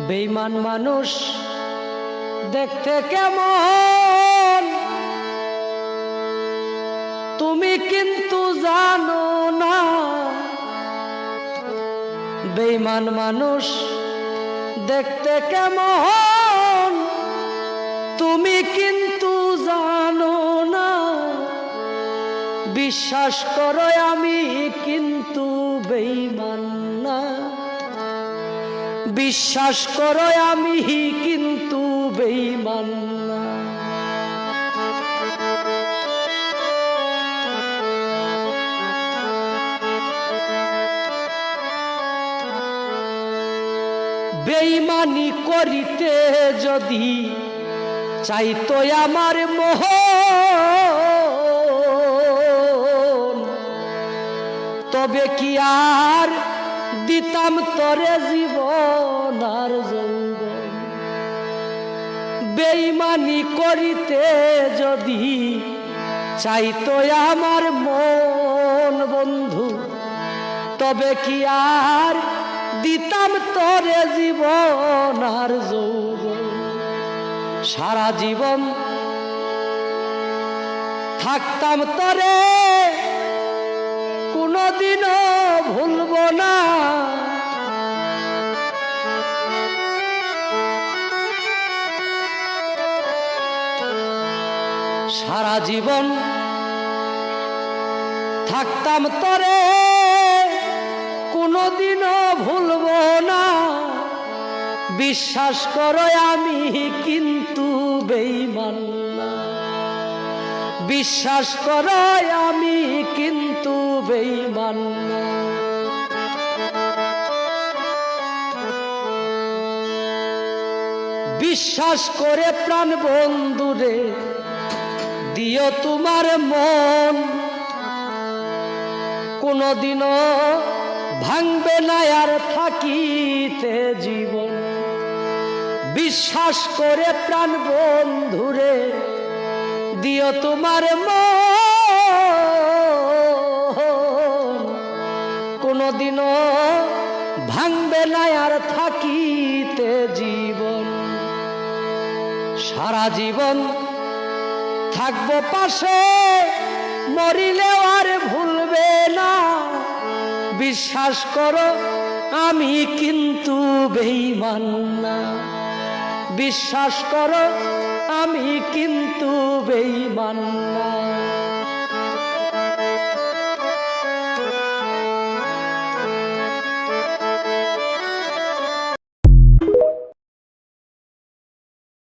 বেঈমান মানুষ দেখতে কেমন তুমি কিন্তু জানো না। বেঈমান মানুষ দেখতে কেমন তুমি কিন্তু জানো না। বিশ্বাস করো আমি কিন্তু বেঈমান না। বিশ্বাস করো আমি কিন্তু বেঈমান না। বেঈমানি করিতে যদি চাইতো আমার মোহন, তবে কি আর দিতাম তরে জীবন আর যৌবন। বেঈমানি করিতে যদি চাইতো আমার মন বন্ধু, তবে কি আর দিতাম তরে জীবন আর যৌবন। সারা জীবন থাকতাম তরে কোনদিনও ভুলব না। সারা জীবন থাকতাম তরে কোনদিনও ভুলব না। বিশ্বাস করো আমি কিন্তু বেঈমান না। বিশ্বাস করো আমি কিন্তু বেঈমান না। বিশ্বাস করে প্রাণ বন্ধুরে দিও তোমার মন, কোনদিনও ভাঙবে না আর থাকিতে জীবন। বিশ্বাস করে প্রাণ বন্ধুরে দিও তোমার মন, কোনদিনও ভাঙবে না আর থাকিতে জীবন। সারা জীবন থাকবো পাশে, মরিলেও আর ভুলবে না। বিশ্বাস করো আমি কিন্তু বেঈমান না। বিশ্বাস করো আমি কিন্তু বেঈমান না।